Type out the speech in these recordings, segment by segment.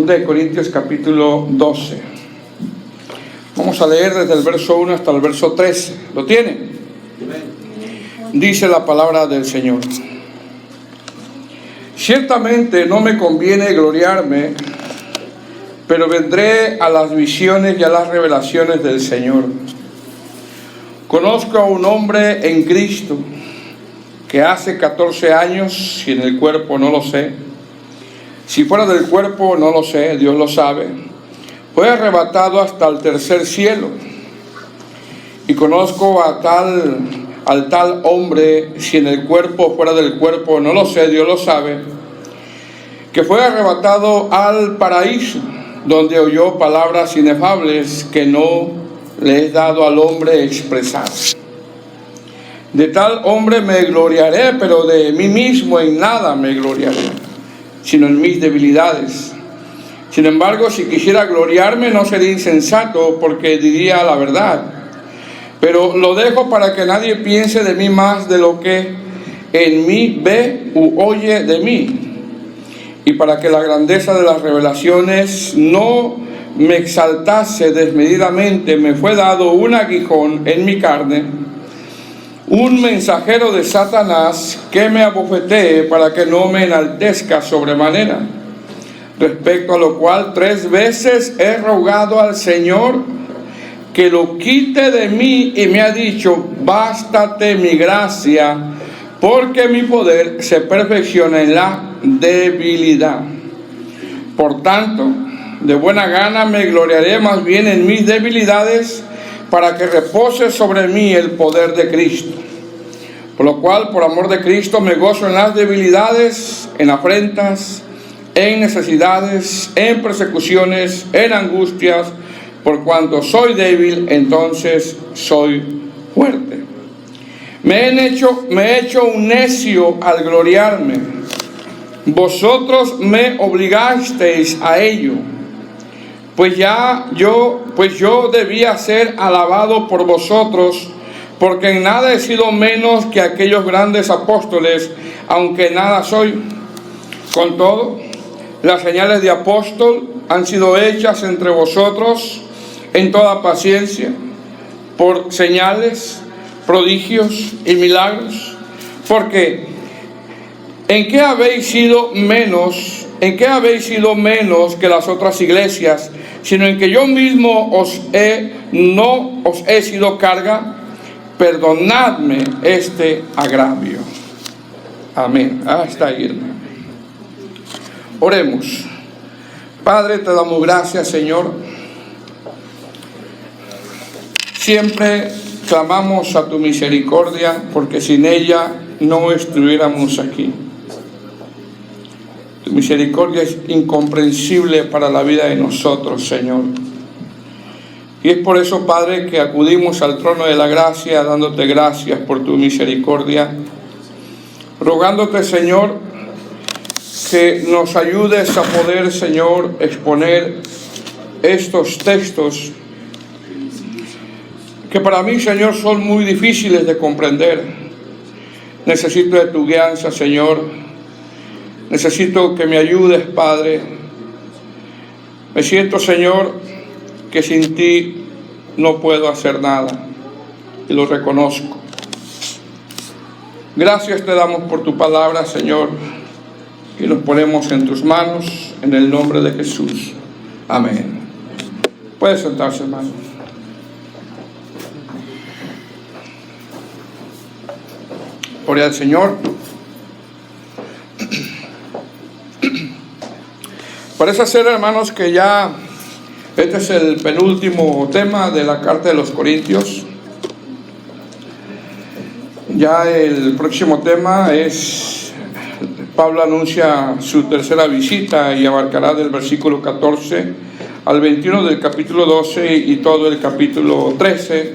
Segunda de Corintios capítulo 12. Vamos a leer desde el verso 1 hasta el verso 13. ¿Lo tienen? Dice la palabra del Señor. Ciertamente no me conviene gloriarme, pero vendré a las visiones y a las revelaciones del Señor. Conozco a un hombre en Cristo que hace 14 años, si en el cuerpo no lo sé, si fuera del cuerpo no lo sé, Dios lo sabe, fue arrebatado hasta el tercer cielo. Y conozco al tal hombre, si en el cuerpo o fuera del cuerpo no lo sé, Dios lo sabe, que fue arrebatado al paraíso, donde oyó palabras inefables que no le es dado al hombre expresar. De tal hombre me gloriaré, pero de mí mismo en nada me gloriaré, sino en mis debilidades. Sin embargo, si quisiera gloriarme, no sería insensato, porque diría la verdad. Pero lo dejo para que nadie piense de mí más de lo que en mí ve u oye de mí. Y para que la grandeza de las revelaciones no me exaltase desmedidamente, me fue dado un aguijón en mi carne, un mensajero de Satanás que me abofetee para que no me enaltezca sobremanera. Respecto a lo cual 3 veces he rogado al Señor que lo quite de mí, y me ha dicho: bástate mi gracia, porque mi poder se perfecciona en la debilidad. Por tanto, de buena gana me gloriaré más bien en mis debilidades, para que repose sobre mí el poder de Cristo. Por lo cual, por amor de Cristo, me gozo en las debilidades, en afrentas, en necesidades, en persecuciones, en angustias. Por cuanto soy débil, entonces soy fuerte. Me he hecho un necio al gloriarme. Vosotros me obligasteis a ello. Pues yo debía ser alabado por vosotros, porque en nada he sido menos que aquellos grandes apóstoles, aunque nada soy. Con todo, las señales de apóstol han sido hechas entre vosotros en toda paciencia, por señales, prodigios y milagros. Porque ¿en qué habéis sido menos que las otras iglesias, sino en que yo mismo no os he sido carga? Perdonadme este agravio. Amén. Hasta ahí, hermano. Oremos. Padre, te damos gracias, Señor. Siempre clamamos a tu misericordia, porque sin ella no estuviéramos aquí. Tu misericordia es incomprensible para la vida de nosotros, Señor. Y es por eso, Padre, que acudimos al trono de la gracia, dándote gracias por tu misericordia, rogándote, Señor, que nos ayudes a poder, Señor, exponer estos textos que para mí, Señor, son muy difíciles de comprender. Necesito de tu guianza, Señor. Necesito que me ayudes, Padre. Me siento, Señor, que sin ti no puedo hacer nada, y lo reconozco. Gracias te damos por tu palabra, Señor, y nos ponemos en tus manos, en el nombre de Jesús. Amén. Puede sentarse, hermano. Gloria al Señor. Parece ser, hermanos, que ya este es el penúltimo tema de la carta de los Corintios. Ya el próximo tema es: Pablo anuncia su tercera visita, y abarcará del versículo 14 al 21 del capítulo 12 y todo el capítulo 13,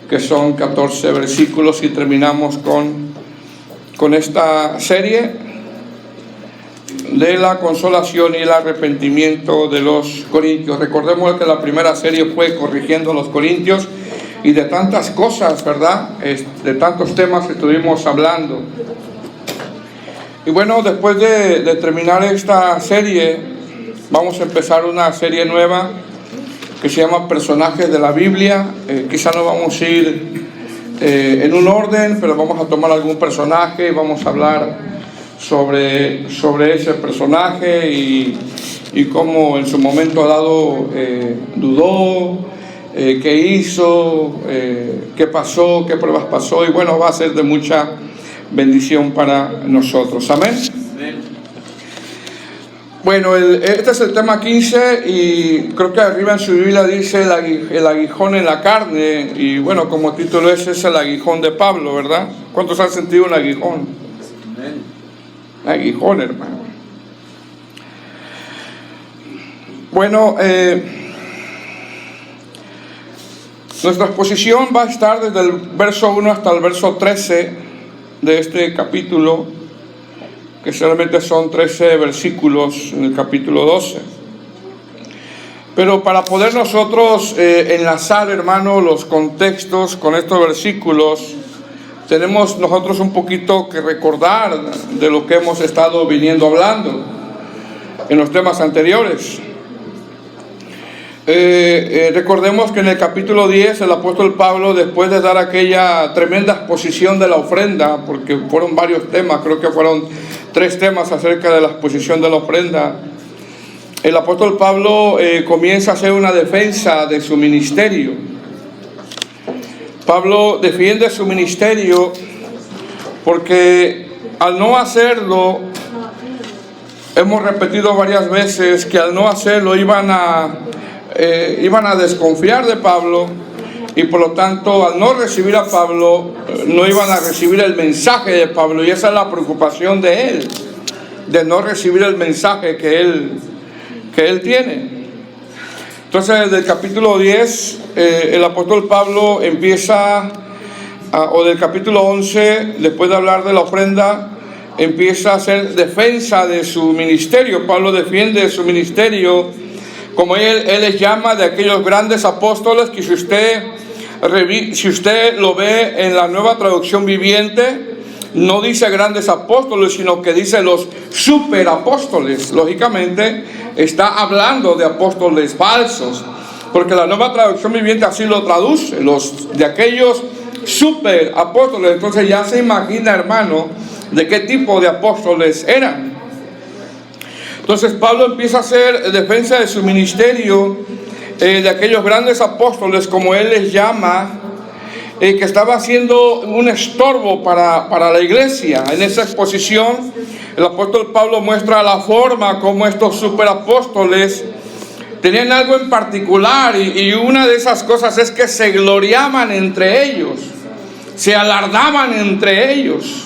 que son 14 versículos, y terminamos con esta serie de la consolación y el arrepentimiento de los corintios. Recordemos que la primera serie fue corrigiendo a los corintios, y de tantas cosas, ¿verdad? De tantos temas estuvimos hablando. Y bueno, después de terminar esta serie, Vamos a empezar una serie nueva que se llama Personajes de la Biblia. Quizá no vamos a ir en un orden, pero vamos a tomar algún personaje y vamos a hablar sobre ese personaje y cómo en su momento dado dudó, qué hizo, qué pasó, qué pruebas pasó, y bueno, va a ser de mucha bendición para nosotros. Amén. Bueno, este es el tema 15 y creo que arriba en su Biblia dice el aguijón en la carne, y bueno, como título es el aguijón de Pablo, ¿verdad? ¿Cuántos han sentido un aguijón? Un aguijón, hermano. Bueno, nuestra exposición va a estar desde el verso 1 hasta el verso 13 de este capítulo, que solamente son 13 versículos en el capítulo 12. Pero para poder nosotros enlazar, hermano, los contextos con estos versículos, tenemos nosotros un poquito que recordar de lo que hemos estado viniendo hablando en los temas anteriores. Recordemos que en el capítulo 10 el apóstol Pablo, después de dar aquella tremenda exposición de la ofrenda, porque fueron varios temas, creo que fueron 3 temas acerca de la exposición de la ofrenda, el apóstol Pablo comienza a hacer una defensa de su ministerio. Pablo defiende su ministerio porque al no hacerlo, hemos repetido varias veces que al no hacerlo iban a desconfiar de Pablo, y por lo tanto al no recibir a Pablo no iban a recibir el mensaje de Pablo, y esa es la preocupación de él, de no recibir el mensaje que él tiene. Entonces desde el capítulo 10 el apóstol Pablo empieza o del capítulo 11, después de hablar de la ofrenda, empieza a hacer defensa de su ministerio. Pablo defiende su ministerio, como él les llama, de aquellos grandes apóstoles, que si usted lo ve en la Nueva Traducción Viviente, no dice grandes apóstoles, sino que dice los superapóstoles. Lógicamente está hablando de apóstoles falsos, porque la Nueva Traducción Viviente así lo traduce, de aquellos superapóstoles. Entonces ya se imagina, hermano, de qué tipo de apóstoles eran. Entonces Pablo empieza a hacer defensa de su ministerio, de aquellos grandes apóstoles, como él les llama, que estaba haciendo un estorbo para la iglesia. En esa exposición el apóstol Pablo muestra la forma como estos superapóstoles tenían algo en particular, y una de esas cosas es que se gloriaban entre ellos, se alardaban entre ellos.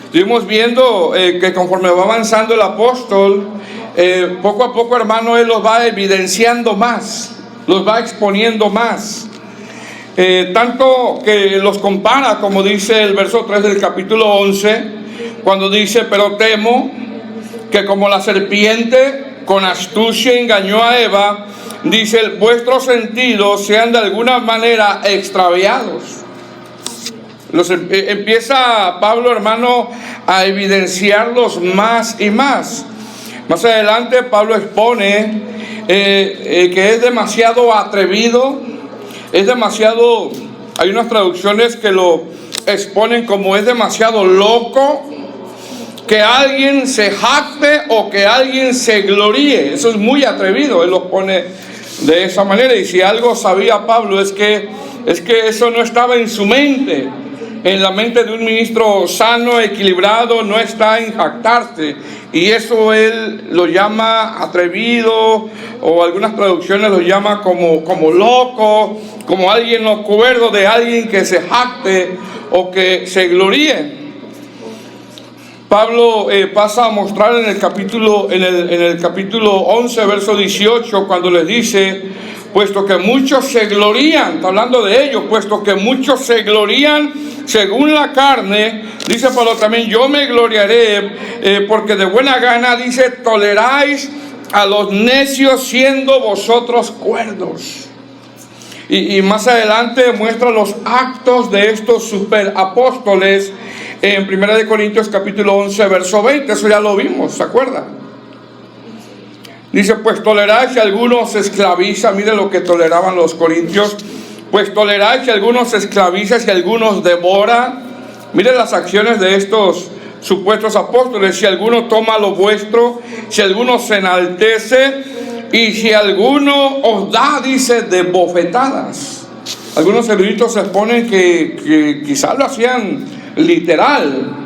Estuvimos viendo que conforme va avanzando el apóstol, poco a poco, hermano, él los va evidenciando más, los va exponiendo más. Tanto que los compara, como dice el verso 3 del capítulo 11, cuando dice: pero temo que como la serpiente con astucia engañó a Eva, dice, vuestros sentidos sean de alguna manera extraviados. Empieza Pablo, hermano, a evidenciarlos más y más. Más adelante Pablo expone que es demasiado atrevido, es demasiado, hay unas traducciones que lo exponen como es demasiado loco que alguien se jacte o que alguien se gloríe. Eso es muy atrevido, él lo pone de esa manera. Y si algo sabía Pablo es que eso no estaba en su mente. En la mente de un ministro sano, equilibrado, no está en jactarse. Y eso él lo llama atrevido, o algunas traducciones lo llama como loco, como alguien no cuerdo, de alguien que se jacte o que se gloríe. Pablo pasa a mostrar en el capítulo 11, verso 18, cuando les dice: puesto que muchos se glorían, está hablando de ellos, puesto que muchos se glorían según la carne, dice Pablo también: yo me gloriaré, porque de buena gana, dice, toleráis a los necios siendo vosotros cuerdos. Y más adelante muestra los actos de estos superapóstoles en 1 Corintios capítulo 11, verso 20. Eso ya lo vimos, ¿se acuerdan? Dice, pues tolerad si alguno se esclaviza. Mire lo que toleraban los corintios. Pues tolerad si alguno se esclaviza, si algunos devora. Mire las acciones de estos supuestos apóstoles. Si alguno toma lo vuestro, si alguno se enaltece, y si alguno os da, dice, de bofetadas. Algunos eruditos exponen que quizás lo hacían literal.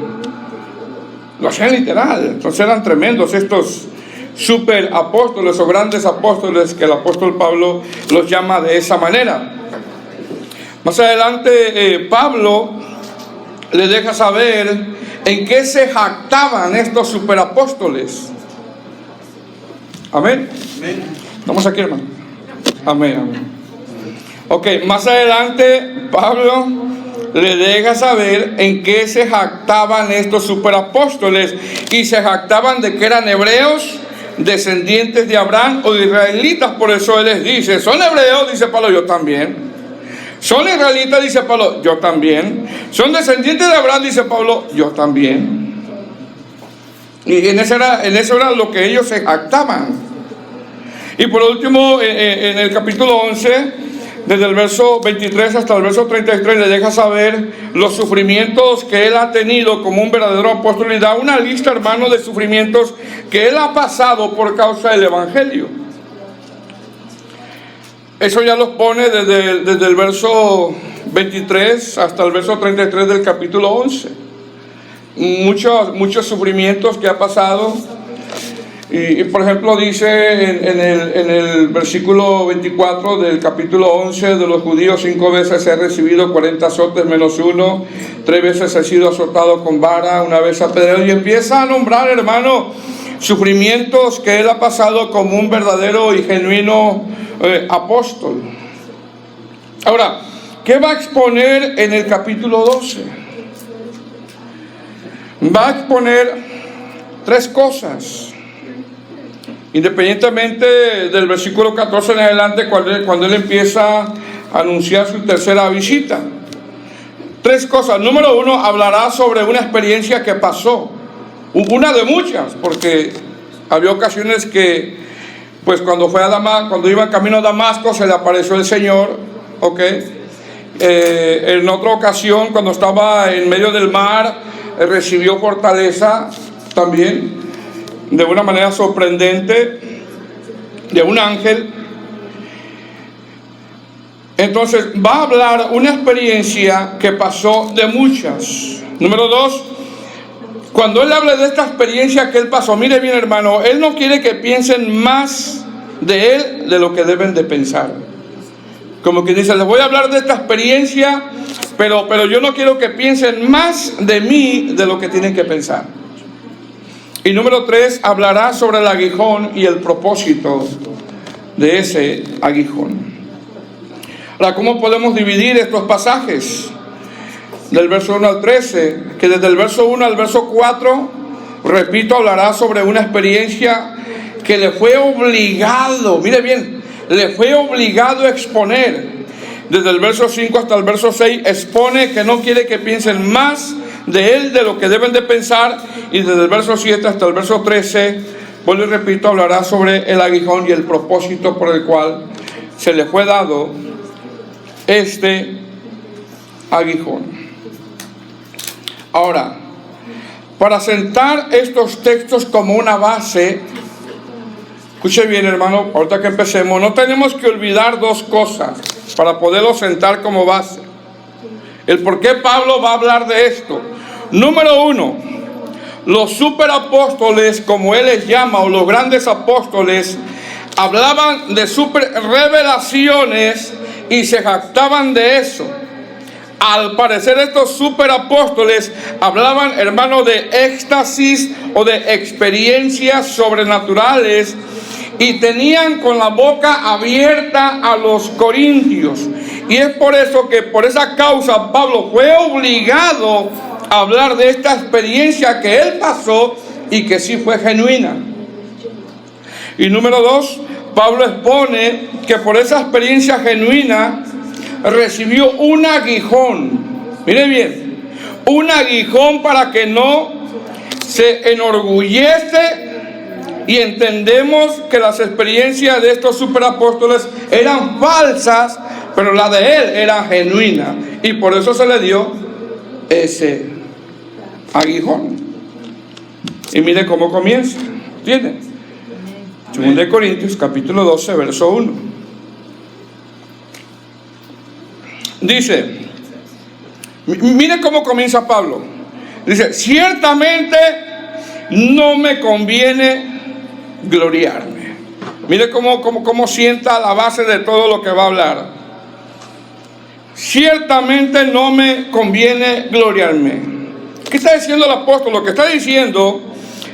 Lo hacían literal. Entonces eran tremendos estos super apóstoles o grandes apóstoles, que el apóstol Pablo los llama de esa manera. Más adelante Pablo le deja saber en qué se jactaban estos superapóstoles. Amén. Estamos aquí, hermano. Amén, amén. Ok, más adelante Pablo le deja saber en qué se jactaban estos superapóstoles, y se jactaban de que eran hebreos, descendientes de Abraham o israelitas. Por eso él les dice, son hebreos, dice Pablo, yo también. Son israelitas, dice Pablo, yo también. Son descendientes de Abraham, dice Pablo, yo también. Y en eso era lo que ellos se jactaban. Y por último, en el capítulo 11, desde el verso 23 hasta el verso 33, le deja saber los sufrimientos que él ha tenido como un verdadero apóstol, y da una lista, hermano, de sufrimientos que él ha pasado por causa del evangelio. Eso ya los pone desde el verso 23 hasta el verso 33 del capítulo 11. Muchos sufrimientos que ha pasado. Y por ejemplo dice en el versículo 24 del capítulo 11, de los judíos 5 veces he recibido 40 azotes menos uno, 3 veces he sido azotado con vara, 1 vez apedreado, y empieza a nombrar, hermano, sufrimientos que él ha pasado como un verdadero y genuino apóstol. Ahora, ¿qué va a exponer en el capítulo 12? Va a exponer 3 cosas. Independientemente del versículo 14 en adelante, cuando él empieza a anunciar su tercera visita. 3 cosas. Número 1, hablará sobre una experiencia que pasó. Una de muchas, porque había ocasiones que, pues cuando iba en camino a Damasco, se le apareció el Señor, ¿ok? En otra ocasión, cuando estaba en medio del mar, recibió fortaleza también, de una manera sorprendente, de un ángel. Entonces va a hablar una experiencia que pasó de muchas. Número 2, cuando él habla de esta experiencia que él pasó, mire bien, hermano, él no quiere que piensen más de él de lo que deben de pensar. Como que dice, les voy a hablar de esta experiencia, pero yo no quiero que piensen más de mí de lo que tienen que pensar. Y número 3, hablará sobre el aguijón y el propósito de ese aguijón. Ahora, ¿cómo podemos dividir estos pasajes? Del verso 1 al 13, que desde el verso 1 al verso 4, repito, hablará sobre una experiencia que le fue obligado, mire bien, le fue obligado a exponer. Desde el verso 5 hasta el verso 6 expone que no quiere que piensen más de él de lo que deben de pensar. Y desde el verso 7 hasta el verso 13, vuelvo y repito, hablará sobre el aguijón y el propósito por el cual se le fue dado este aguijón. Ahora, para sentar estos textos como una base, escuche bien, hermano, ahorita que empecemos, no tenemos que olvidar 2 cosas para poderlo sentar como base. El por qué Pablo va a hablar de esto. Número 1, los superapóstoles, como él les llama, o los grandes apóstoles, hablaban de super revelaciones y se jactaban de eso. Al parecer estos superapóstoles hablaban, hermano, de éxtasis o de experiencias sobrenaturales, y tenían con la boca abierta a los corintios. Y es por eso que, por esa causa, Pablo fue obligado a hablar de esta experiencia que él pasó y que sí fue genuina. Y número 2, Pablo expone que por esa experiencia genuina recibió un aguijón. Mire bien, un aguijón para que no se enorgullece y entendemos que las experiencias de estos superapóstoles eran falsas, pero la de él era genuina, y por eso se le dio ese aguijón. Y mire cómo comienza. ¿Tiene? 2 Corintios capítulo 12 verso 1. Dice, mire cómo comienza Pablo. Dice, ciertamente no me conviene gloriarme. Mire cómo sienta la base de todo lo que va a hablar. Ciertamente no me conviene gloriarme. ¿Qué está diciendo el apóstol? Lo que está diciendo,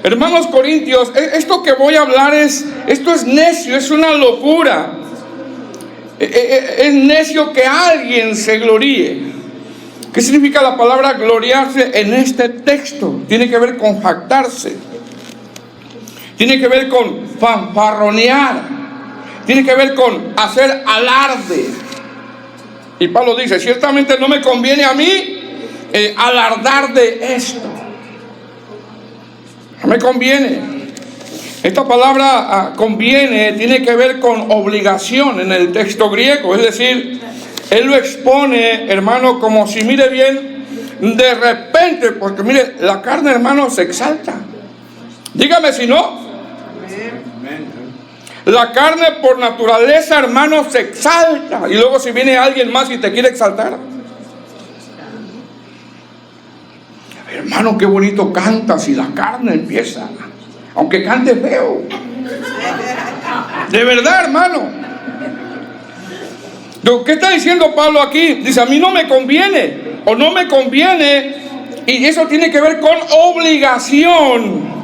hermanos corintios, esto que voy a hablar esto es necio, es una locura. Es necio que alguien se gloríe. ¿Qué significa la palabra gloriarse en este texto? Tiene que ver con jactarse. Tiene que ver con fanfarronear. Tiene que ver con hacer alarde. Y Pablo dice, ciertamente no me conviene a mí alardar de esto. No me conviene. Esta palabra conviene tiene que ver con obligación en el texto griego. Es decir, él lo expone, hermano, como si, mire bien, de repente, porque mire, la carne, hermano, se exalta. Dígame si no. La carne por naturaleza, hermano, se exalta. Y luego si viene alguien más y te quiere exaltar. Hermano, qué bonito cantas, y la carne empieza, aunque cante feo. De verdad, hermano. ¿Qué está diciendo Pablo aquí? Dice, a mí no me conviene, o no me conviene, y eso tiene que ver con obligación,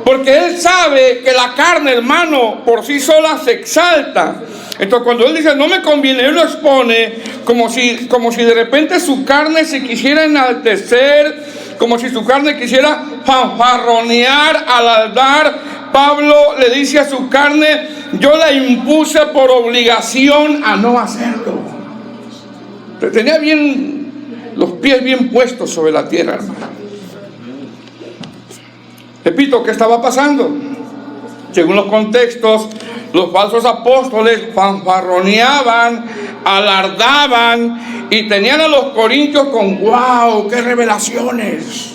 porque él sabe que la carne, hermano, por sí sola se exalta. Entonces cuando él dice no me conviene, él lo expone como si de repente su carne se quisiera enaltecer, como si su carne quisiera fanfarronear, alardar. Pablo le dice a su carne, yo la impuse por obligación a no hacerlo. Tenía bien los pies bien puestos sobre la tierra, hermano. Repito, ¿qué estaba pasando? Según los contextos, los falsos apóstoles fanfarroneaban, alardaban y tenían a los corintios con ¡wow! ¡Qué revelaciones!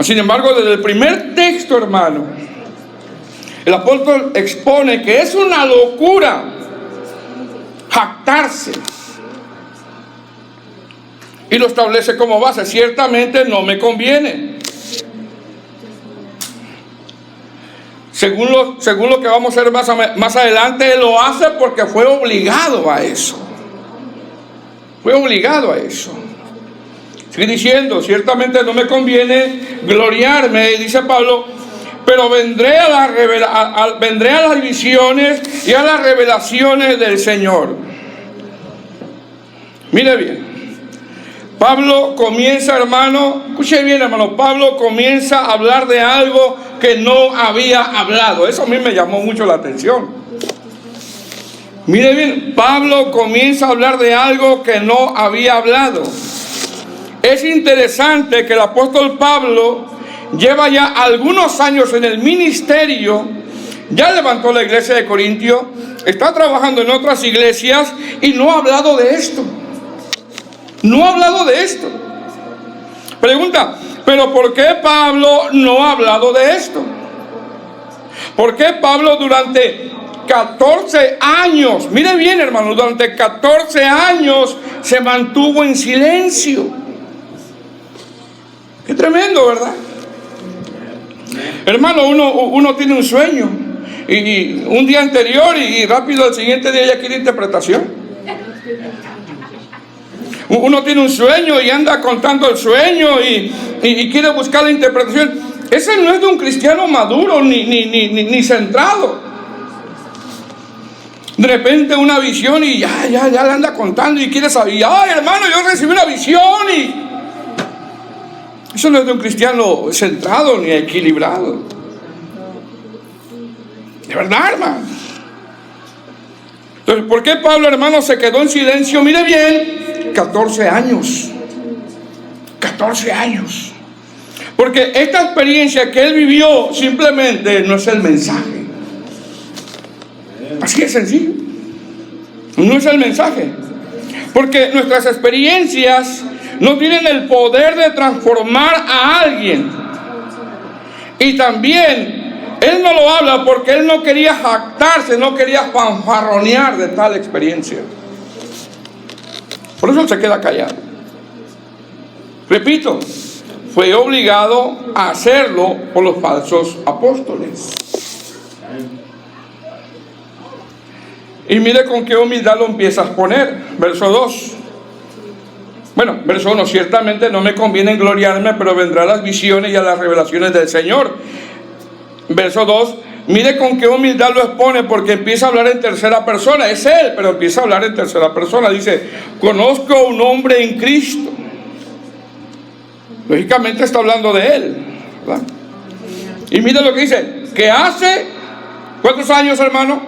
Sin embargo, desde el primer texto, hermano, el apóstol expone que es una locura jactarse. Y lo establece como base. Ciertamente no me conviene. Según lo que vamos a ver más adelante, él lo hace porque fue obligado a eso. Fue obligado a eso. Sigue diciendo, ciertamente no me conviene gloriarme, dice Pablo, pero vendré a las visiones y a las revelaciones del Señor. Mire bien. Pablo comienza, hermano, escuche bien, hermano, Pablo comienza a hablar de algo que no había hablado. Eso a mí me llamó mucho la atención. Mire bien, Pablo comienza a hablar de algo que no había hablado. Es interesante que el apóstol Pablo lleva ya algunos años en el ministerio, ya levantó la iglesia de Corintio, está trabajando en otras iglesias y no ha hablado de esto. No ha hablado de esto. Pregunta, ¿pero por qué Pablo no ha hablado de esto? ¿Por qué Pablo durante 14 años, mire bien, hermano, durante 14 años se mantuvo en silencio? Qué tremendo, ¿verdad? Hermano, uno tiene un sueño y un día anterior y rápido al siguiente día ya quiere interpretación. Uno tiene un sueño y anda contando el sueño y quiere buscar la interpretación. Ese no es de un cristiano maduro ni centrado. De repente una visión y ya le anda contando y quiere saber. Y, ay, hermano, yo recibí una visión y... Eso no es de un cristiano centrado ni equilibrado. De verdad, hermano. Entonces, ¿por qué Pablo, hermano, se quedó en silencio? Mire bien, 14 años. 14 años. Porque esta experiencia que él vivió simplemente no es el mensaje. Así de sencillo. No es el mensaje. Porque nuestras experiencias no tienen el poder de transformar a alguien. Y también él no lo habla porque él no quería jactarse, no quería fanfarronear de tal experiencia. Por eso él se queda callado. Repito, fue obligado a hacerlo por los falsos apóstoles. Y mire con qué humildad lo empieza a poner. Verso 2. Bueno, verso 1. Ciertamente no me conviene gloriarme, pero vendrán las visiones y a las revelaciones del Señor. Verso 2. Mire con qué humildad lo expone, porque empieza a hablar en tercera persona. Es él, pero empieza a hablar en tercera persona. Dice, conozco a un hombre en Cristo. Lógicamente está hablando de él, ¿verdad? Y mire lo que dice, que hace, ¿cuántos años, hermano?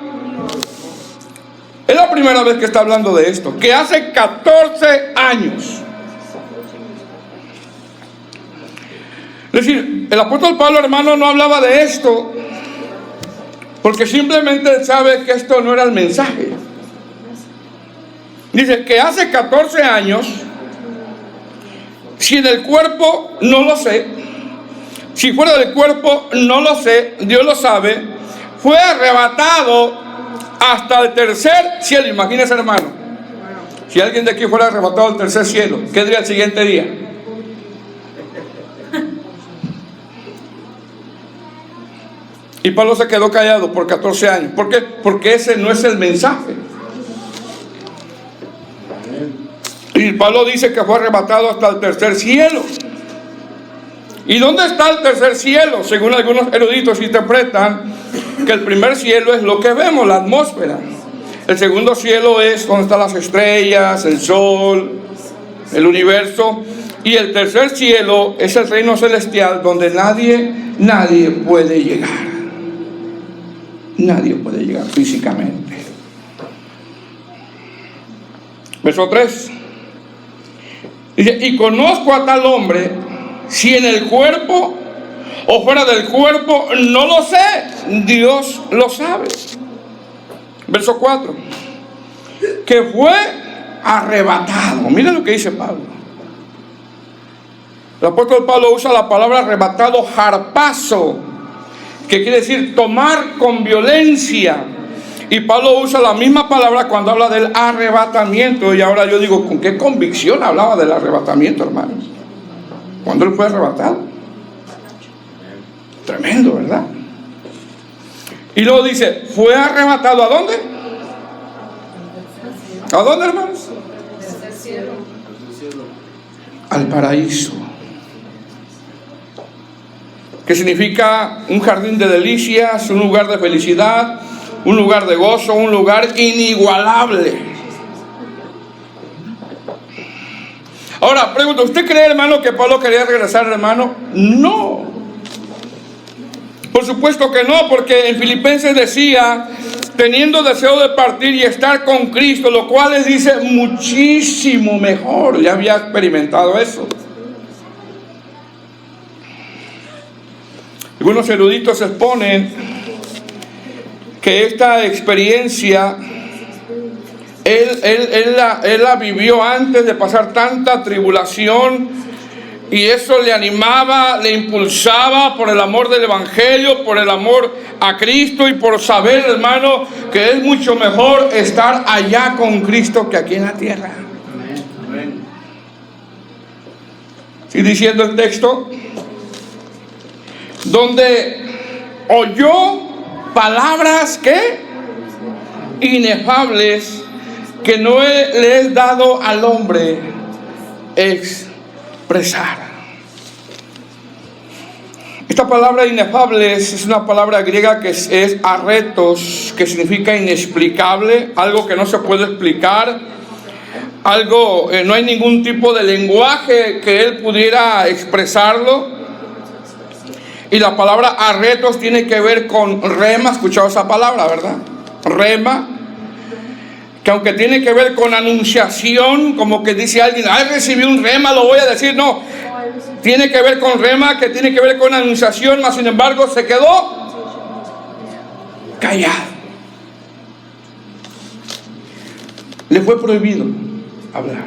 Es la primera vez que está hablando de esto, que hace 14 años. Es decir, el apóstol Pablo, hermano, no hablaba de esto porque simplemente sabe que esto no era el mensaje. Dice que hace 14 años, si en el cuerpo no lo sé, si fuera del cuerpo no lo sé, Dios lo sabe, fue arrebatado hasta el tercer cielo. Imagínese, hermano, si alguien de aquí fuera arrebatado al tercer cielo, ¿qué diría el siguiente día? Y Pablo se quedó callado por 14 años. ¿Por qué? Porque ese no es el mensaje. Y Pablo dice que fue arrebatado hasta el tercer cielo. ¿Y dónde está el tercer cielo? Según algunos eruditos interpretan que el primer cielo es lo que vemos, la atmósfera. El segundo cielo es donde están las estrellas, el sol, el universo. Y el tercer cielo es el reino celestial donde nadie puede llegar. Nadie puede llegar físicamente. Verso 3. Dice, y conozco a tal hombre, si en el cuerpo o fuera del cuerpo, no lo sé, Dios lo sabe. Verso 4. Que fue arrebatado. Mira lo que dice Pablo. El apóstol Pablo usa la palabra arrebatado, harpazo, que quiere decir tomar con violencia. Y Pablo usa la misma palabra cuando habla del arrebatamiento. Y ahora yo digo, ¿con qué convicción hablaba del arrebatamiento, hermanos? Cuando él fue arrebatado. Tremendo, ¿verdad? Y luego dice, ¿fue arrebatado a dónde? ¿A dónde, hermanos? Al paraíso. Que significa un jardín de delicias, un lugar de felicidad, un lugar de gozo, un lugar inigualable. Ahora, pregunto, ¿usted cree, hermano, que Pablo quería regresar, hermano? No. Por supuesto que no, porque en Filipenses decía, teniendo deseo de partir y estar con Cristo, lo cual les dice muchísimo mejor. Ya había experimentado eso. Algunos eruditos exponen que esta experiencia él la vivió antes de pasar tanta tribulación, y eso le animaba, le impulsaba por el amor del Evangelio, por el amor a Cristo y por saber, hermano, que es mucho mejor estar allá con Cristo que aquí en la tierra. Sigue diciendo el texto, donde oyó palabras que inefables que no le es dado al hombre expresar. Esta palabra inefables es una palabra griega que es arretos, que significa inexplicable, algo que no se puede explicar, algo, no hay ningún tipo de lenguaje que él pudiera expresarlo. Y la palabra arretos tiene que ver con rema. ¿Escuchado esa palabra, verdad? Rema, que aunque tiene que ver con anunciación, como que dice alguien, recibí un rema, lo voy a decir. No, tiene que ver con rema, que tiene que ver con anunciación, mas sin embargo se quedó callado. Le fue prohibido hablar.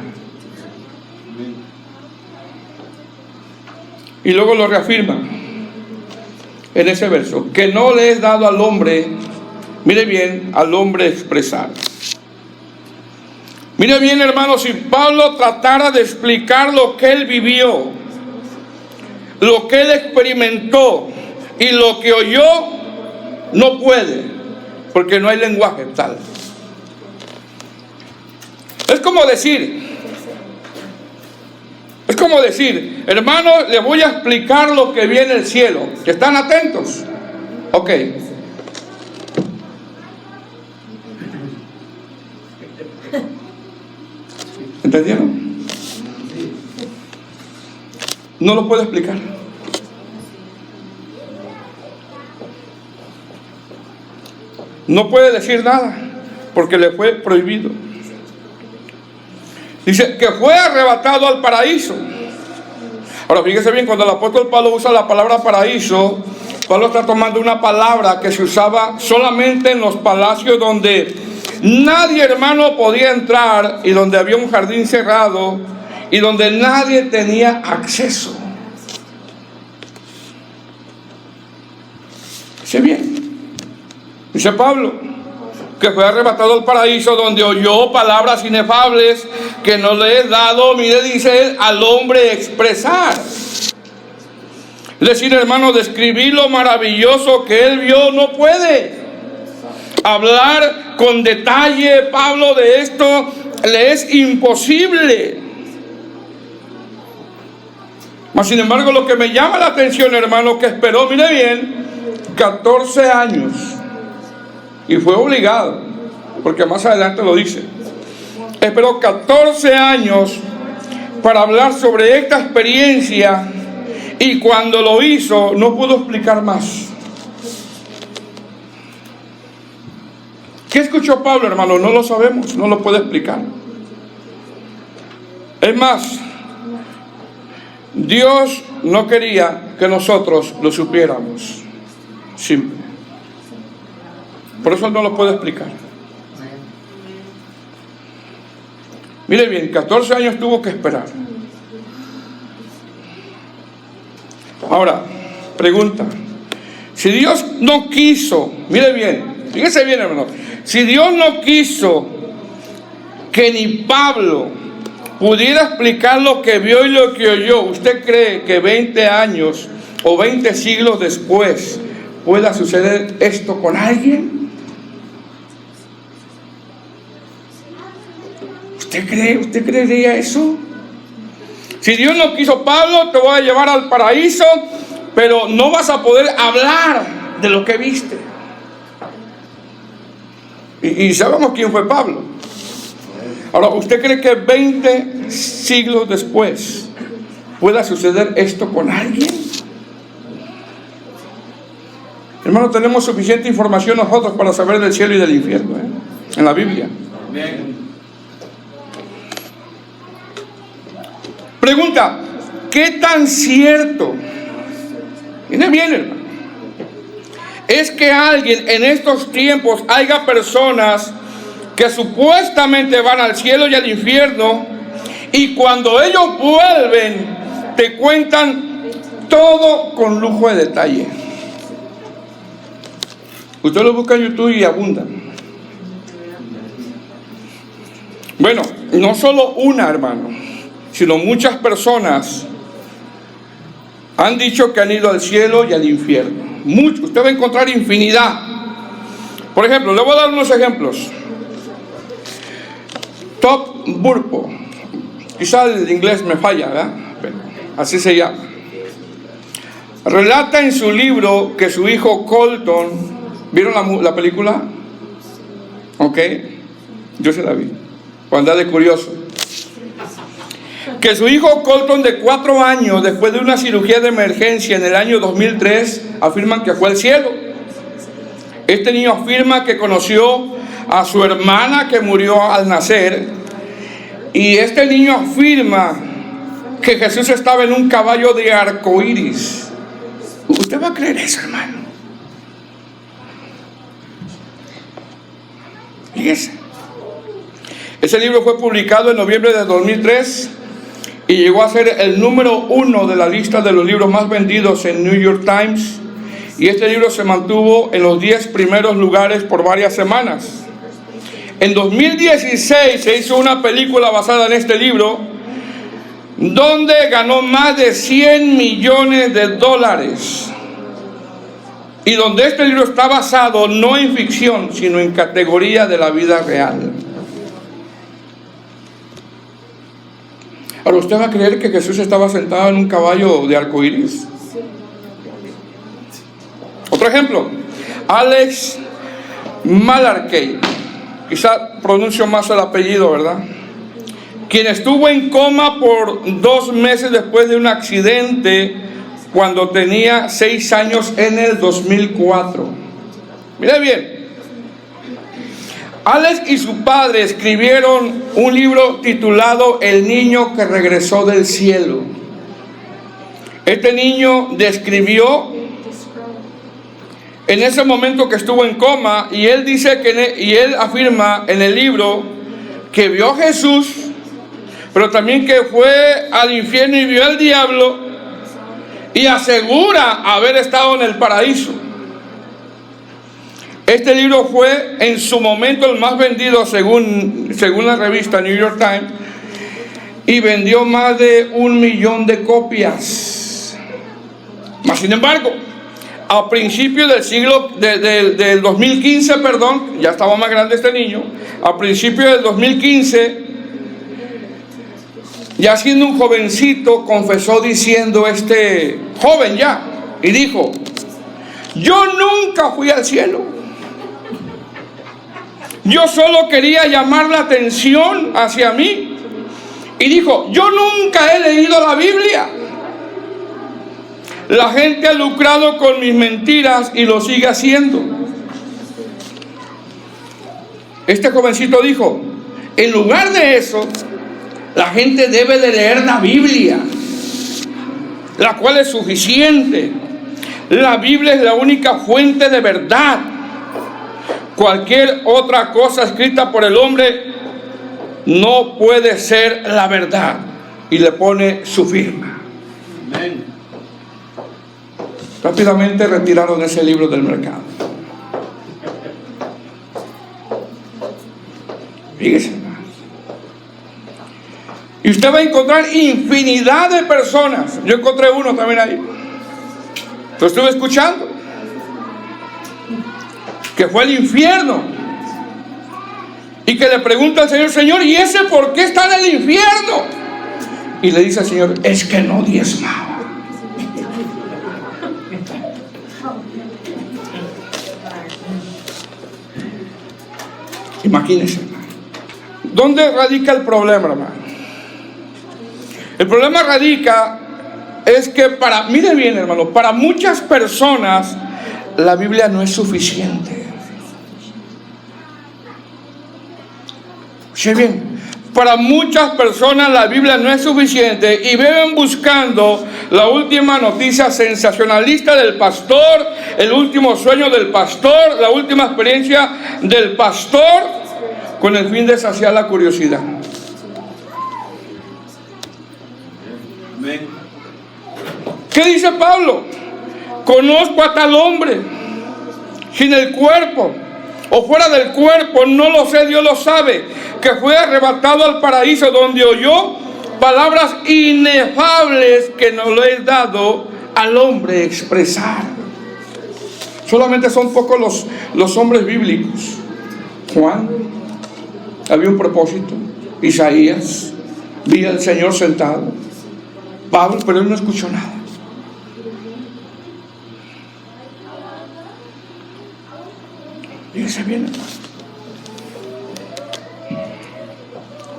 Y luego lo reafirma en ese verso, que no le es dado al hombre, mire bien, al hombre expresar. Mire bien, hermanos, si Pablo tratara de explicar lo que él vivió, lo que él experimentó y lo que oyó, no puede, porque no hay lenguaje tal. Es como decir, hermano, le voy a explicar lo que vi en el cielo. ¿Están atentos? Ok. ¿Entendieron? No lo puedo explicar. No puede decir nada porque le fue prohibido. Dice que fue arrebatado al paraíso. Ahora fíjese bien, cuando el apóstol Pablo usa la palabra paraíso, Pablo está tomando una palabra que se usaba solamente en los palacios donde nadie, hermano, podía entrar, y donde había un jardín cerrado y donde nadie tenía acceso. Dice bien, dice Pablo, que fue arrebatado al paraíso, donde oyó palabras inefables que no le es dado, mire, dice él, al hombre expresar. Es decir, hermano, describir lo maravilloso que él vio no puede. Hablar con detalle, Pablo, de esto le es imposible. Mas sin embargo, lo que me llama la atención, hermano, que esperó, mire bien, 14 años. Y fue obligado, porque más adelante lo dice. Esperó 14 años para hablar sobre esta experiencia, y cuando lo hizo no pudo explicar más. ¿Qué escuchó Pablo, hermano? No lo sabemos, no lo puede explicar. Es más, Dios no quería que nosotros lo supiéramos. Simple. Por eso no lo puedo explicar. Mire bien, 14 años tuvo que esperar. Ahora, pregunta. Si Dios no quiso, mire bien, fíjese bien, hermano. Si Dios no quiso que ni Pablo pudiera explicar lo que vio y lo que oyó, ¿usted cree que 20 años o 20 siglos después pueda suceder esto con alguien? ¿Usted creería eso? Si Dios no quiso, Pablo, te voy a llevar al paraíso, pero no vas a poder hablar de lo que viste. Y sabemos quién fue Pablo. Ahora, ¿usted cree que 20 siglos después pueda suceder esto con alguien? Hermano, tenemos suficiente información nosotros para saber del cielo y del infierno, en la Biblia. Amén. Pregunta, ¿qué tan cierto? Viene bien, hermano. Es que alguien en estos tiempos haya personas que supuestamente van al cielo y al infierno, y cuando ellos vuelven te cuentan todo con lujo de detalle. Usted lo busca en YouTube y abundan. Bueno, no solo una, hermano, sino muchas personas han dicho que han ido al cielo y al infierno. Usted va a encontrar infinidad. Por ejemplo, le voy a dar unos ejemplos. Top Burpo, quizá el inglés me falla, ¿verdad? Pero así se llama. Relata en su libro que su hijo Colton, ¿vieron la película? Ok, yo se la vi, cuando andaba de curioso. Que su hijo Colton, de 4 años, después de una cirugía de emergencia en el año 2003, afirman que fue al cielo. Este niño afirma que conoció a su hermana que murió al nacer, y este niño afirma que Jesús estaba en un caballo de arcoíris. ¿Usted va a creer eso, hermano? Fíjese. Ese libro fue publicado en noviembre de 2003 y llegó a ser el número 1 de la lista de los libros más vendidos en New York Times. Y este libro se mantuvo en los 10 primeros lugares por varias semanas. En 2016 se hizo una película basada en este libro, donde ganó más de $100 millones. Y donde este libro está basado no en ficción, sino en categoría de la vida real. Ahora, ¿usted va a creer que Jesús estaba sentado en un caballo de arcoíris? Otro ejemplo, Alex Malarkey, quizá pronuncio más el apellido, ¿verdad? Quien estuvo en coma por 2 meses después de un accidente cuando tenía 6 años en el 2004. Mire bien, Alex y su padre escribieron un libro titulado El niño que regresó del cielo. Este niño describió en ese momento que estuvo en coma, y él dice y él afirma en el libro que vio a Jesús, pero también que fue al infierno y vio al diablo, y asegura haber estado en el paraíso. Este libro fue en su momento el más vendido según la revista New York Times, y vendió más de 1 millón de copias. Mas sin embargo, a principios del 2015, ya estaba más grande este niño, a principios del 2015, ya siendo un jovencito, confesó diciendo este joven ya, y dijo: yo nunca fui al cielo, yo solo quería llamar la atención hacia mí. Y dijo: yo nunca he leído la Biblia. La gente ha lucrado con mis mentiras y lo sigue haciendo. Este jovencito dijo: en lugar de eso, la gente debe de leer la Biblia, la cual es suficiente. La Biblia es la única fuente de verdad. Cualquier otra cosa escrita por el hombre no puede ser la verdad. Y le pone su firma. Amén. Rápidamente retiraron ese libro del mercado. Fíjese, hermano. Y usted va a encontrar infinidad de personas. Yo encontré uno también ahí. Lo estuve escuchando. Que fue al infierno. Y que le pregunta al Señor: Señor, ¿y ese por qué está en el infierno? Y le dice al Señor: es que no diezmaba. Imagínense, hermano. ¿Dónde radica el problema, hermano? El problema radica es que mire bien, hermano, para muchas personas la Biblia no es suficiente. Oye bien, para muchas personas la Biblia no es suficiente y viven buscando la última noticia sensacionalista del pastor, el último sueño del pastor, la última experiencia del pastor, con el fin de saciar la curiosidad. ¿Qué dice Pablo? Conozco a tal hombre, sin el cuerpo o fuera del cuerpo, no lo sé, Dios lo sabe, que fue arrebatado al paraíso, donde oyó palabras inefables que no le he dado al hombre expresar. Solamente son pocos los hombres bíblicos. Juan, había un propósito. Isaías, vi al Señor sentado. Pablo, pero él no escuchó nada. Fíjese bien, hermano.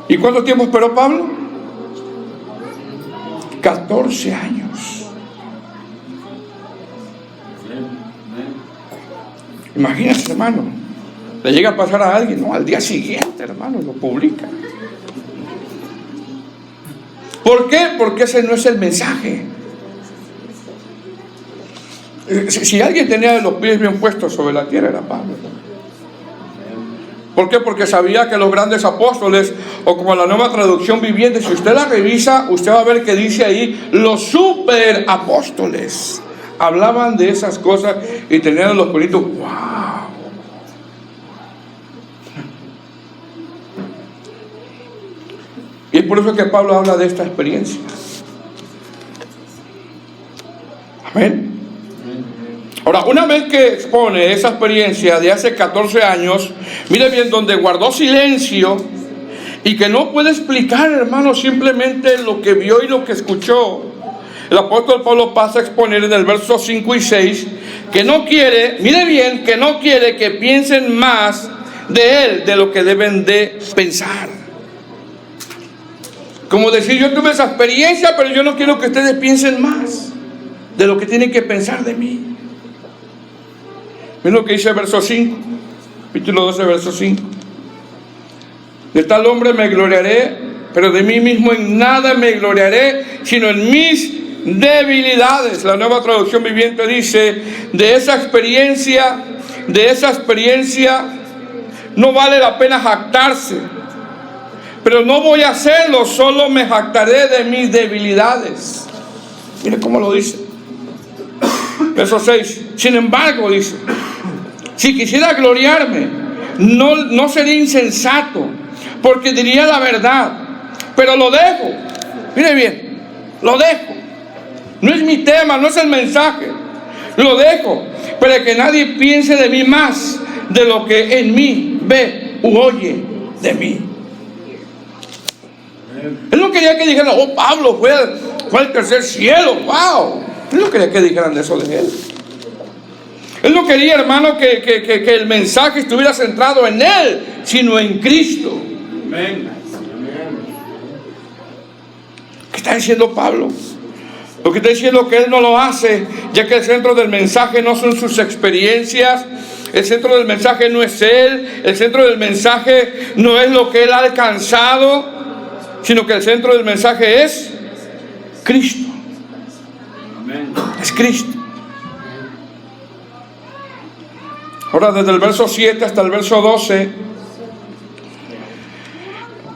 ¿Y cuánto tiempo esperó Pablo? 14 años. Imagínense, hermano. Le llega a pasar a alguien, no, al día siguiente, hermano, lo publica. ¿Por qué? Porque ese no es el mensaje. Si alguien tenía los pies bien puestos sobre la tierra, era Pablo. ¿Por qué? Porque sabía que los grandes apóstoles, o como la Nueva Traducción Viviente, si usted la revisa, usted va a ver que dice ahí, los superapóstoles hablaban de esas cosas y tenían los pelitos, ¡wow! Y es por eso que Pablo habla de esta experiencia. Amén. Ahora, una vez que expone esa experiencia de hace 14 años, mire bien, donde guardó silencio y que no puede explicar, hermano, simplemente lo que vio y lo que escuchó, el apóstol Pablo pasa a exponer en el verso 5 y 6 que no quiere, mire bien, que no quiere que piensen más de él de lo que deben de pensar. Como decir, yo tuve esa experiencia, pero yo no quiero que ustedes piensen más de lo que tienen que pensar de mí. Es lo que dice el verso 5, capítulo 12, verso 5. De tal hombre me gloriaré, pero de mí mismo en nada me gloriaré, sino en mis debilidades. La Nueva Traducción Viviente dice, de esa experiencia no vale la pena jactarse, pero no voy a hacerlo, solo me jactaré de mis debilidades. Mire cómo lo dice. Verso 6. Sin embargo, dice, si quisiera gloriarme, no sería insensato, porque diría la verdad, pero lo dejo. Mire bien, lo dejo. No es mi tema, no es el mensaje. Lo dejo, para que nadie piense de mí más de lo que en mí ve u oye de mí. Él no quería que dijeran, oh, Pablo fue al tercer cielo, wow. Él no quería que dijeran de eso de él. Él no quería, hermano, que el mensaje estuviera centrado en él, sino en Cristo. Amén. ¿Qué está diciendo Pablo? Lo que está diciendo es que él no lo hace, ya que el centro del mensaje no son sus experiencias, el centro del mensaje no es él, el centro del mensaje no es lo que él ha alcanzado, sino que el centro del mensaje es Cristo. Amén. Es Cristo. Ahora, desde el verso 7 hasta el verso 12,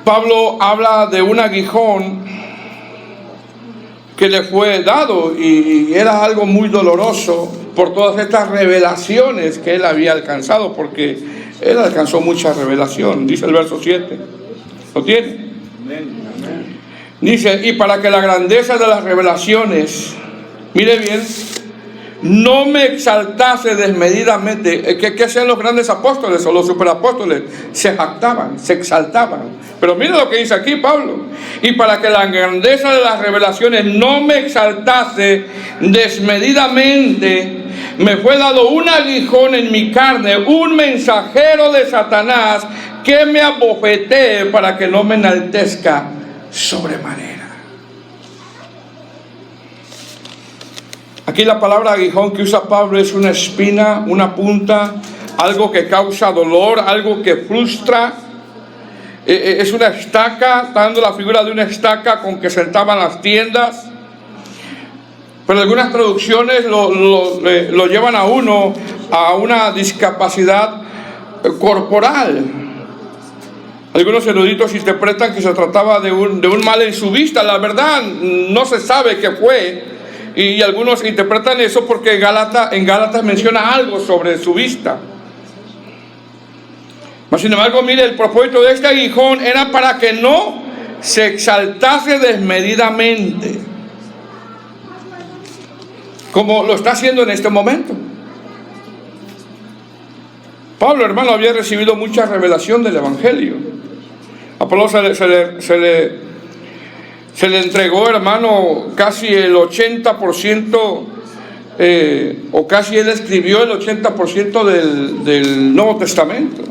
Pablo habla de un aguijón que le fue dado y era algo muy doloroso por todas estas revelaciones que él había alcanzado, porque él alcanzó mucha revelación. Dice el verso 7. ¿Lo tiene? Dice, y para que la grandeza de las revelaciones, mire bien, no me exaltase desmedidamente. ¿Qué hacían los grandes apóstoles o los superapóstoles? Se jactaban, se exaltaban. Pero mire lo que dice aquí Pablo. Y para que la grandeza de las revelaciones no me exaltase desmedidamente, me fue dado un aguijón en mi carne, un mensajero de Satanás que me abofetee para que no me enaltezca sobremanera. Aquí la palabra aguijón que usa Pablo es una espina, una punta, algo que causa dolor, algo que frustra. Es una estaca, está dando la figura de una estaca con que sentaban las tiendas. Pero algunas traducciones lo llevan a uno a una discapacidad corporal. Algunos eruditos interpretan que se trataba de un mal en su vista. La verdad no se sabe qué fue. Y algunos interpretan eso porque en Gálatas menciona algo sobre su vista. Mas sin embargo, mire, el propósito de este aguijón era para que no se exaltase desmedidamente, como lo está haciendo en este momento. Pablo, hermano, había recibido mucha revelación del Evangelio. A Pablo se le entregó, hermano, casi el 80%, o casi él escribió el 80% del Nuevo Testamento.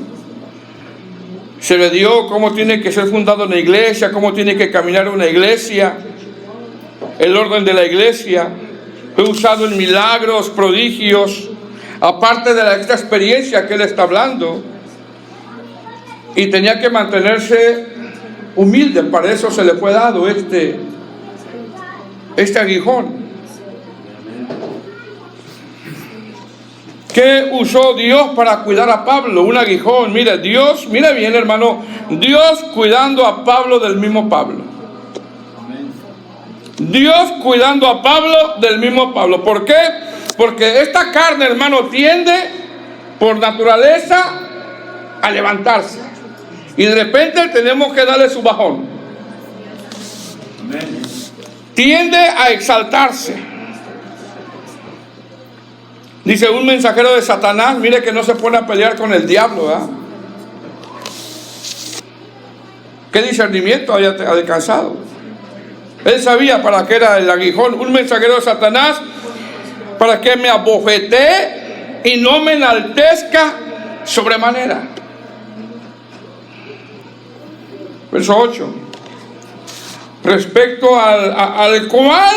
Se le dio cómo tiene que ser fundada una iglesia, cómo tiene que caminar una iglesia, el orden de la iglesia. Fue usado en milagros, prodigios, aparte de esta experiencia que él está hablando. Y tenía que mantenerse humilde, para eso se le fue dado este este aguijón. ¿Qué usó Dios para cuidar a Pablo? Un aguijón. Mira, Dios, mira bien, hermano, Dios cuidando a Pablo del mismo Pablo. Dios cuidando a Pablo del mismo Pablo. ¿Por qué? Porque esta carne, hermano, tiende por naturaleza a levantarse. Y de repente tenemos que darle su bajón. Tiende a exaltarse. Dice un mensajero de Satanás, mire que no se pone a pelear con el diablo, ¿verdad? ¿Qué discernimiento había alcanzado? Él sabía para qué era el aguijón. Un mensajero de Satanás, para que me abofetee y no me enaltezca sobremanera. Verso 8. Respecto al cual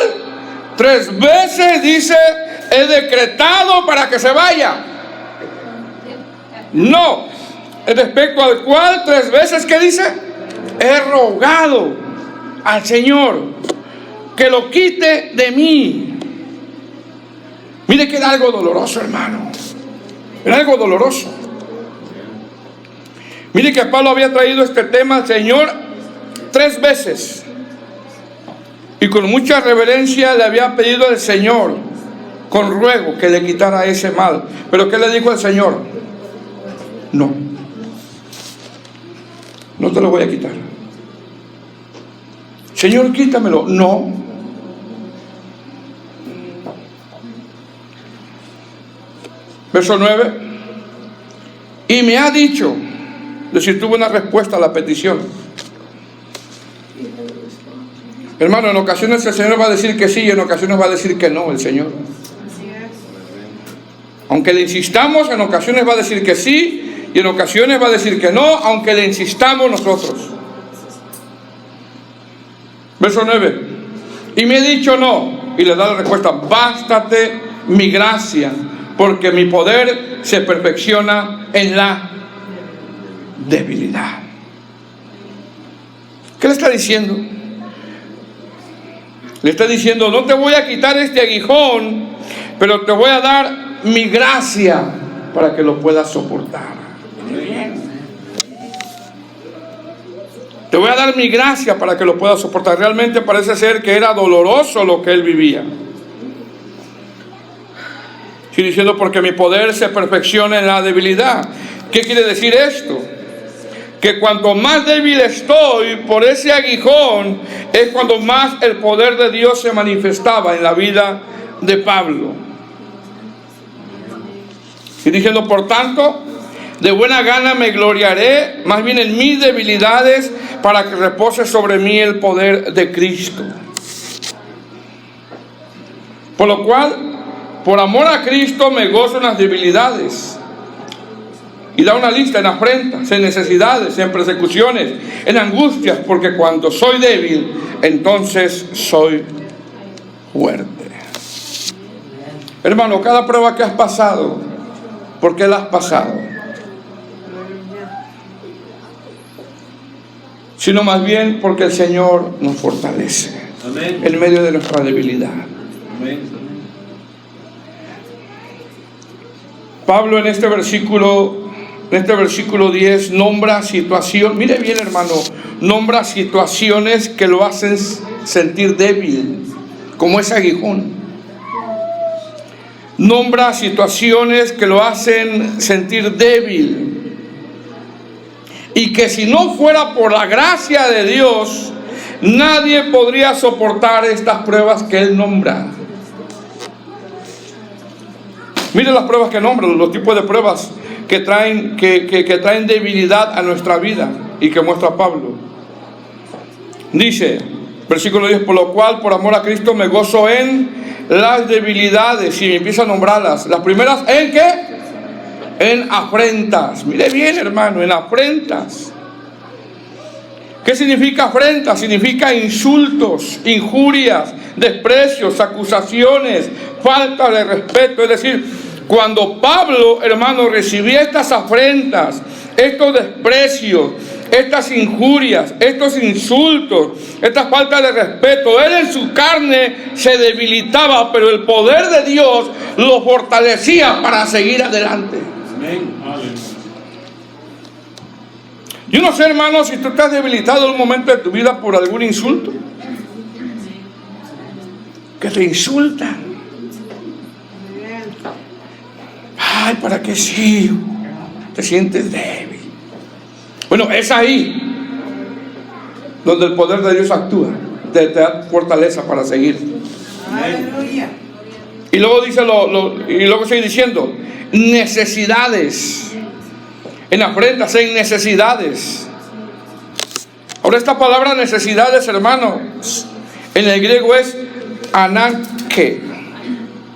3 veces dice, he decretado para que se vaya. No, respecto al cual 3 veces, ¿qué dice? He rogado al Señor que lo quite de mí. Mire que era algo doloroso, hermano. Era algo doloroso. Mire que Pablo había traído este tema al Señor 3 veces. Y con mucha reverencia le había pedido al Señor, con ruego, que le quitara ese mal. Pero ¿qué le dijo el Señor? No, no te lo voy a quitar. Señor, quítamelo. No. Verso 9. Y me ha dicho, es decir, tuvo una respuesta a la petición. Hermano, en ocasiones el Señor va a decir que sí y en ocasiones va a decir que no el Señor. Aunque le insistamos, en ocasiones va a decir que sí y en ocasiones va a decir que no, aunque le insistamos nosotros. Verso 9. Y me he dicho no, y le da la respuesta, bástate mi gracia, porque mi poder se perfecciona en la debilidad. ¿Qué le está diciendo? Le está diciendo, no te voy a quitar este aguijón, pero te voy a dar mi gracia para que lo puedas soportar. Te voy a dar mi gracia para que lo puedas soportar. Realmente parece ser que era doloroso lo que él vivía. Sigue diciendo, porque mi poder se perfecciona en la debilidad. ¿Qué quiere decir esto? Que cuanto más débil estoy por ese aguijón, es cuando más el poder de Dios se manifestaba en la vida de Pablo. Y diciendo, por tanto, de buena gana me gloriaré, más bien en mis debilidades, para que repose sobre mí el poder de Cristo. Por lo cual, por amor a Cristo me gozo en las debilidades. Y da una lista: en afrentas, en necesidades, en persecuciones, en angustias, porque cuando soy débil, entonces soy fuerte. Hermano, cada prueba que has pasado, ¿por qué la has pasado? Sino más bien porque el Señor nos fortalece. Amén. En medio de nuestra debilidad. Amén. Pablo en este versículo 10 nombra situaciones, mire bien hermano, nombra situaciones que lo hacen sentir débil, como ese aguijón. Nombra situaciones que lo hacen sentir débil. Y que si no fuera por la gracia de Dios, nadie podría soportar estas pruebas que él nombra. Mire las pruebas que nombra, los tipos de pruebas que traen debilidad a nuestra vida y que muestra Pablo. Dice, versículo 10, por lo cual, por amor a Cristo, me gozo en las debilidades. Y empieza a nombrarlas. Las primeras, ¿en qué? En afrentas. Mire bien, hermano, en afrentas. ¿Qué significa afrenta? Significa insultos, injurias, desprecios, acusaciones, falta de respeto. Es decir, cuando Pablo, hermano, recibía estas afrentas, estos desprecios, estas injurias, estos insultos, estas faltas de respeto. Él en su carne se debilitaba, pero el poder de Dios lo fortalecía para seguir adelante. Yo no sé, hermano, si tú estás debilitado en un momento de tu vida por algún insulto. Que te insultan. Ay, ¿para qué sigo? Te sientes débil. Bueno, es ahí donde el poder de Dios actúa. Te da fortaleza para seguir. Aleluya. Y luego dice y luego sigue diciendo: necesidades. En afrentas, en necesidades. Ahora, esta palabra necesidades, hermano, en el griego es ananke.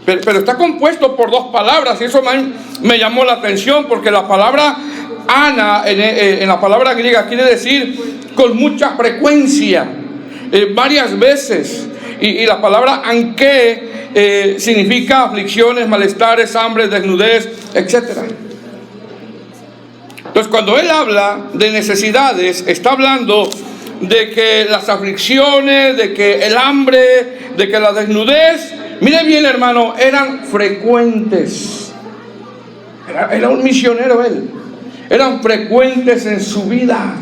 Pero está compuesto por dos palabras, y eso me llamó la atención, porque la palabra ana en la palabra griega quiere decir con mucha frecuencia, varias veces. Y la palabra anke significa aflicciones, malestares, hambre, desnudez, etcétera. Entonces, cuando él habla de necesidades, está hablando de que las aflicciones, de que el hambre, de que la desnudez, mire bien, hermano, eran frecuentes. Era un misionero él. Eran frecuentes en su vida.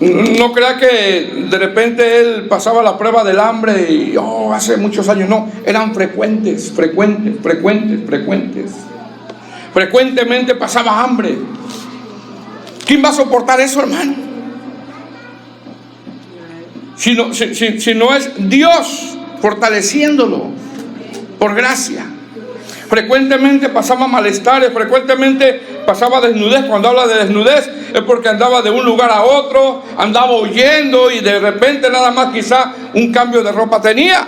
No crea que de repente él pasaba la prueba del hambre y hace muchos años. No, eran frecuentes. Frecuentemente pasaba hambre. ¿Quién va a soportar eso, hermano? Si no es Dios fortaleciéndolo por gracia. Frecuentemente pasaba malestares, frecuentemente pasaba desnudez. Cuando habla de desnudez es porque andaba de un lugar a otro, andaba huyendo y de repente nada más quizá un cambio de ropa tenía.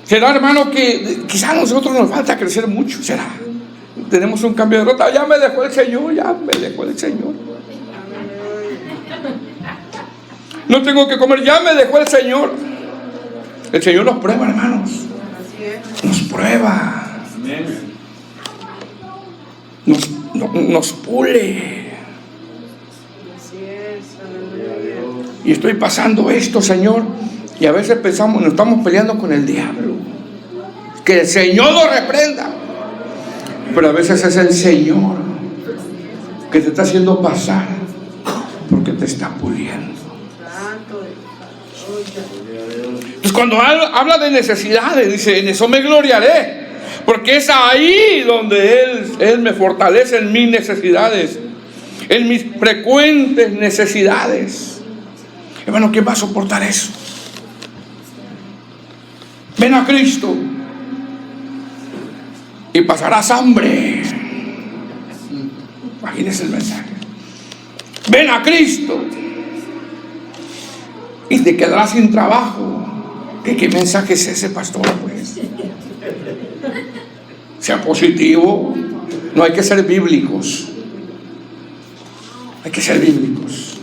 ¿Será, hermano, que quizá a nosotros nos falta crecer mucho? ¿Será? Tenemos un cambio de ropa. Ya me dejó el Señor. No tengo que comer, ya me dejó el Señor. El Señor nos prueba, hermanos. Nos prueba. Nos pule. Y estoy pasando esto, Señor. Y a veces pensamos, nos estamos peleando con el diablo. Que el Señor lo reprenda. Pero a veces es el Señor que te está haciendo pasar, porque te está puliendo. Entonces, cuando habla de necesidades, dice: en eso me gloriaré, porque es ahí donde Él me fortalece en mis necesidades, en mis frecuentes necesidades. Hermano, ¿quién va a soportar eso? Ven a Cristo y pasarás hambre. Imagínese el mensaje. Ven a Cristo y te quedarás sin trabajo. ¿Qué mensaje es ese, pastor? Pues sea positivo. No hay que ser bíblicos. Hay que ser bíblicos.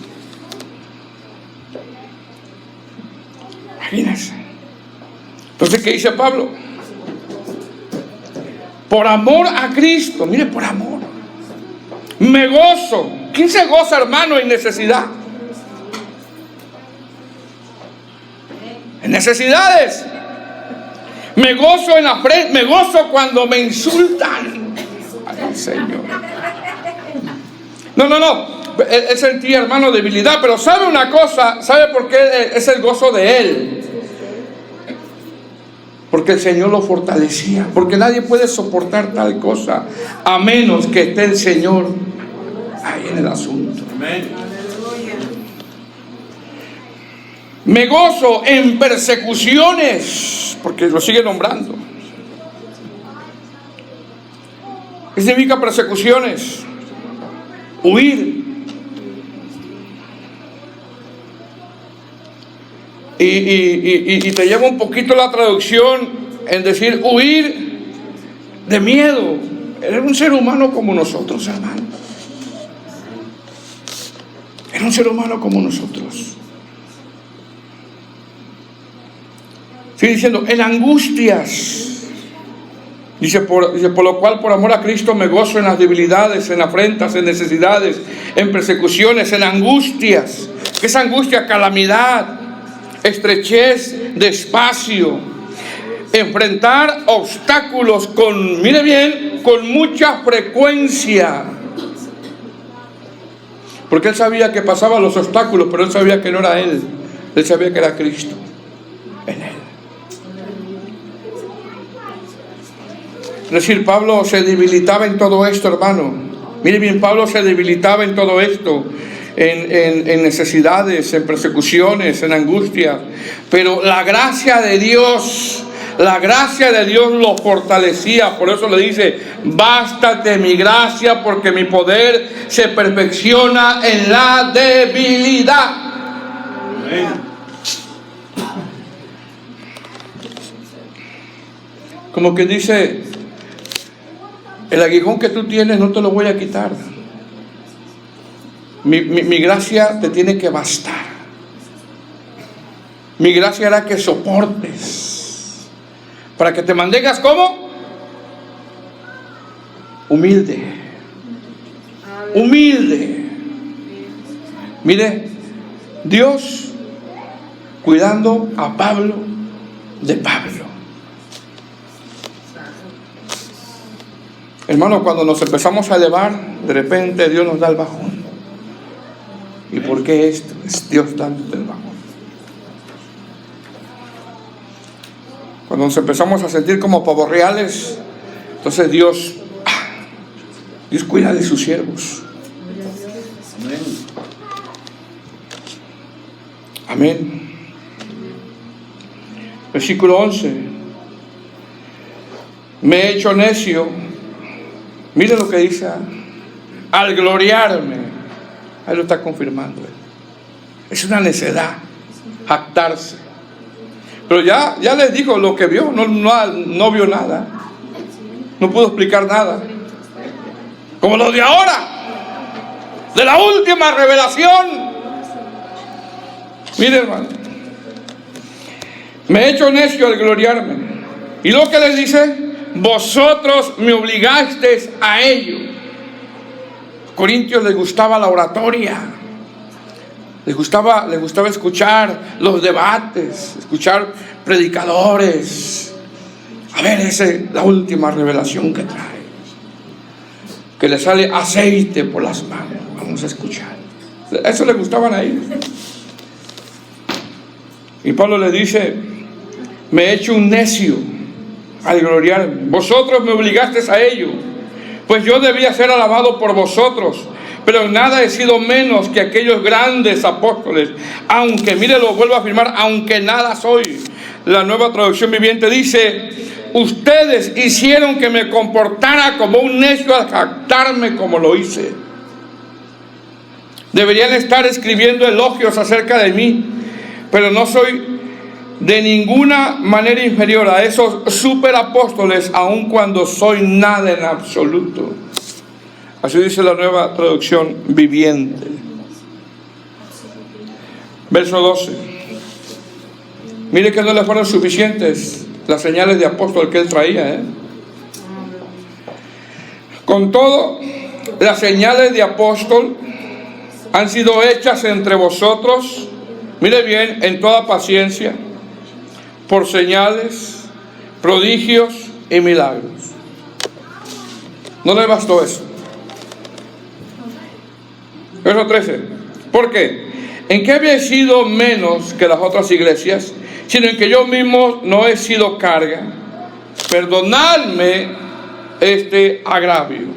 Imagínense. Entonces, ¿qué dice Pablo? Por amor a Cristo, mire, por amor, me gozo. ¿Quién se goza, hermano, en necesidad? En necesidades. Me gozo en la frente, me gozo cuando me insultan. Ay, Señor. No. Él sentía, hermano, debilidad, pero sabe una cosa, ¿sabe por qué es el gozo de él? Porque el Señor lo fortalecía. Porque nadie puede soportar tal cosa a menos que esté el Señor ahí en el asunto. Amén. Me gozo en persecuciones, porque lo sigue nombrando. ¿Qué significa persecuciones? Huir. Y te lleva un poquito la traducción en decir huir de miedo. Era un ser humano como nosotros, hermano. Era un ser humano como nosotros. Sigue diciendo, en angustias. Dice, por lo cual por amor a Cristo me gozo en las debilidades, en afrentas, en necesidades, en persecuciones, en angustias. ¿Qué es angustia? Calamidad, estrechez de espacio, enfrentar obstáculos con, mire bien, con mucha frecuencia. Porque él sabía que pasaban los obstáculos, pero él sabía que no era él. Él sabía que era Cristo en él. Es decir, Pablo se debilitaba en todo esto, hermano. Mire bien, Pablo se debilitaba en todo esto, en necesidades, en persecuciones, en angustias. Pero la gracia de Dios lo fortalecía. Por eso le dice, bástate mi gracia, porque mi poder se perfecciona en la debilidad. Amén. Como que dice, el aguijón que tú tienes no te lo voy a quitar. Mi gracia te tiene que bastar. Mi gracia hará que soportes, para que te mantengas como humilde. Humilde. Mire, Dios cuidando a Pablo de Pablo. Hermano, cuando nos empezamos a elevar, de repente Dios nos da el bajón. ¿Y por qué esto? Es Dios dándote el bajón. Cuando nos empezamos a sentir como pavos reales, entonces Dios cuida de sus siervos. Amén. Versículo 11. Me he hecho necio. Mire lo que dice, al gloriarme. Ahí lo está confirmando. Es una necedad, jactarse. Pero ya les digo lo que vio, no vio nada. No pudo explicar nada. Como lo de ahora, de la última revelación. Mire, hermano, me he hecho necio al gloriarme. Y lo que les dice, vosotros me obligasteis a ello. A Corintios les gustaba la oratoria, les gustaba escuchar los debates, escuchar predicadores. A ver, esa es la última revelación que trae, que le sale aceite por las manos. Vamos a escuchar. Eso les gustaban a ellos. Y Pablo le dice, me he hecho un necio al gloriarme. Vosotros me obligasteis a ello, pues yo debía ser alabado por vosotros, pero nada he sido menos que aquellos grandes apóstoles. Aunque, mire, lo vuelvo a afirmar, aunque nada soy. La Nueva Traducción Viviente dice, ustedes hicieron que me comportara como un necio al jactarme como lo hice. Deberían estar escribiendo elogios acerca de mí, pero no soy de ninguna manera inferior a esos superapóstoles, aun cuando soy nada en absoluto. Así dice la Nueva Traducción Viviente. Verso 12. Mire que no le fueron suficientes las señales de apóstol que él traía, Con todo, las señales de apóstol han sido hechas entre vosotros, mire bien, en toda paciencia, por señales, prodigios y milagros. No le bastó eso. Verso 13. ¿Por qué? ¿En qué había sido menos que las otras iglesias? Sino en que yo mismo no he sido carga. Perdonadme este agravio.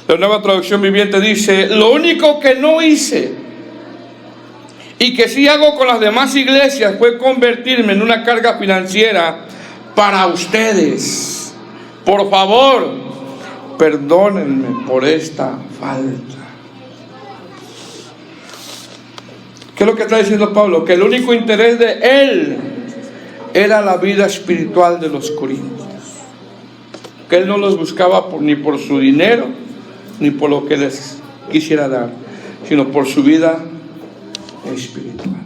La Nueva Traducción Viviente dice, lo único que no hice y que sí hago con las demás iglesias fue convertirme en una carga financiera para ustedes. Por favor, perdónenme por esta falta. ¿Qué es lo que está diciendo Pablo? Que el único interés de él era la vida espiritual de los corintios. Que él no los buscaba ni por su dinero, ni por lo que les quisiera dar, sino por su vida espiritual.